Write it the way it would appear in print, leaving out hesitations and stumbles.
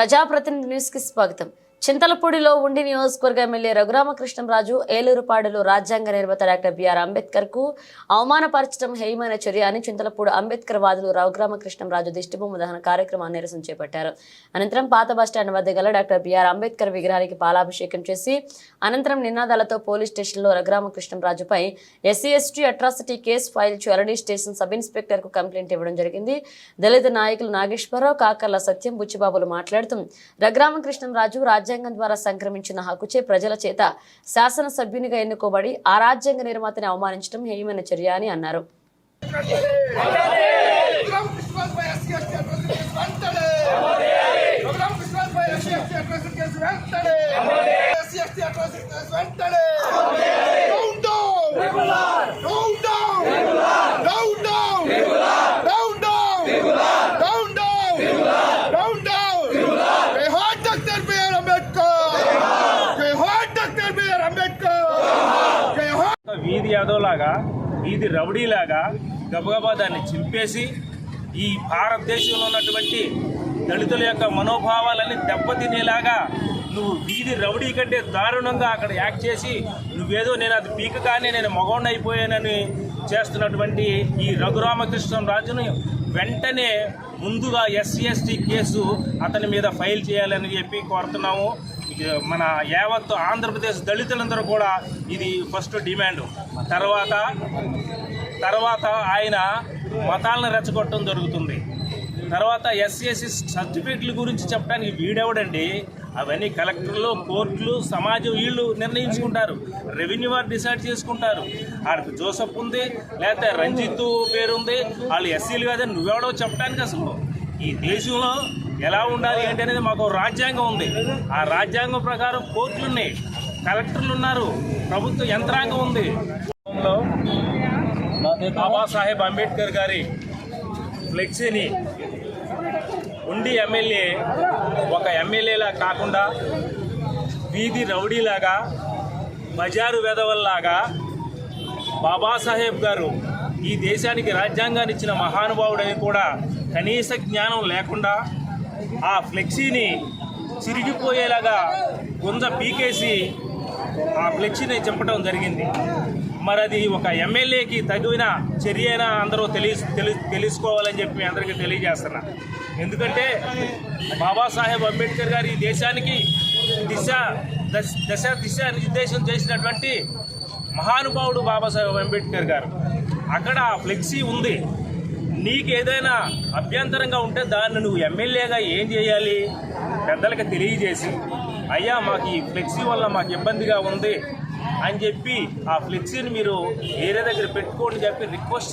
ప్రజాప్రతినిధి న్యూస్ కి స్వాగతం. చింతలపూడిలో ఉండి నియోజకవర్గ ఎమ్మెల్యే రఘురామకృష్ణంరాజు ఏలూరుపాడులో రాజ్యాంగ నిర్మాత డాక్టర్ బిఆర్ అంబేద్కర్ కు అవమానపరచడం హేయమైన చర్య అని చింతలపూడి అంబేద్కర్ వాదులు రఘురామకృష్ణంరాజు దిష్టిబొమ్మ దహన కార్యక్రమాన్ని నిరసన చేపట్టారు. అనంతరం పాత బస్టాండ్ వద్ద గల డాక్టర్ బిఆర్ అంబేద్కర్ విగ్రహానికి పాలాభిషేకం చేసి అనంతరం నినాదాలతో పోలీస్ స్టేషన్లో రఘురామకృష్ణంరాజుపై ఎస్సీ/ఎస్టీ అట్రాసిటీ కేసు ఫైల్ చేయాలని స్టేషన్ సబ్ ఇన్స్పెక్టర్ కు కంప్లైంట్ ఇవ్వడం జరిగింది. దళిత నాయకులు నాగేశ్వరరావు, కాకర్ల సత్యం, బుచ్చిబాబులు మాట్లాడుతూ రఘురామకృష్ణంరాజు రాజ్యాంగం ద్వారా సంక్రమించిన హక్కుచే ప్రజల చేత శాసనసభ్యునిగా ఎన్నుకోబడి ఆ రాజ్యాంగ నిర్మాతని అవమానించడం హేయమైన చర్య అని అన్నారు. వీధి యాదవ్లాగా వీధి రౌడీలాగా గబగబా దాన్ని చింపేసి ఈ భారతదేశంలో ఉన్నటువంటి దళితుల యొక్క మనోభావాలని దెబ్బతినేలాగా నువ్వు వీధి రౌడీ కంటే దారుణంగా అక్కడ యాక్ట్ చేసి నువ్వేదో నేను అది పీక కానీ నేను మగవాడిని అయిపోయానని చేస్తున్నటువంటి ఈ రఘురామకృష్ణంరాజును వెంటనే ముందుగా ఎస్సీ/ఎస్టీ కేసు అతని మీద ఫైల్ చేయాలని చెప్పి కోరుతున్నాము. మన యావత్తు ఆంధ్రప్రదేశ్ దళితులందరూ కూడా ఇది ఫస్ట్ డిమాండ్. తర్వాత ఆయన మతాలను రెచ్చగొట్టడం జరుగుతుంది. తర్వాత ఎస్సీ/ఎస్టీ సర్టిఫికెట్ల గురించి చెప్పడానికి వీడెవడండి? అవన్నీ కలెక్టర్లు, కోర్టులు, సమాజం వీళ్ళు నిర్ణయించుకుంటారు. రెవెన్యూ వారు డిసైడ్ చేసుకుంటారు. ఆడికి జోసఫ్ ఉంది, లేకపోతే రంజిత్ పేరు ఉంది, వాళ్ళు ఎస్సీలు కాదని నువ్వెవడో చెప్పడానికి అసలు ఈ దేశంలో ఎలా ఉండాలి ఏంటి అనేది మాకు రాజ్యాంగం ఉంది. ఆ రాజ్యాంగం ప్రకారం కోర్టులు ఉన్నాయి, కలెక్టర్లు ఉన్నారు, ప్రభుత్వ యంత్రాంగం ఉంది. బాబాసాహెబ్ అంబేద్కర్ గారి ఫ్లెక్సీని ఉండి ఎమ్మెల్యే ఒక ఎమ్మెల్యేలా కాకుండా వీధి రౌడీలాగా, బజారు వెధవల్లాగా బాబాసాహెబ్ గారు ఈ దేశానికి రాజ్యాంగాన్ని ఇచ్చిన మహానుభావుడని కూడా కనీస జ్ఞానం లేకుండా ఆ ఫ్లెక్సీని చిరిగిపోయేలాగా గుంజ పీకేసి ఆ ఫ్లెక్సీని చింపడం జరిగింది. మరి అది ఒక ఎమ్మెల్యేకి తగిన చర్య అయినా అందరూ తెలుసుకోవాలని చెప్పి అందరికీ తెలియజేస్తున్నా. ఎందుకంటే బాబాసాహెబ్ అంబేద్కర్ గారు ఈ దేశానికి దిశ నిర్దేశం చేసినటువంటి మహానుభావుడు బాబాసాహెబ్ అంబేద్కర్ గారు. అక్కడ ఫ్లెక్సీ ఉంది. నీకు ఏదైనా అభ్యంతరంగా ఉంటే దాన్ని నువ్వు ఎమ్మెల్యేగా ఏం చేయాలి? పెద్దలకు తెలియజేసి, అయ్యా మాకు ఈ ఫ్లెక్సీ వల్ల మాకు ఇబ్బందిగా ఉంది అని చెప్పి ఆ ఫ్లెక్సీని మీరు వేరే దగ్గర పెట్టుకోండి చెప్పి రిక్వెస్ట్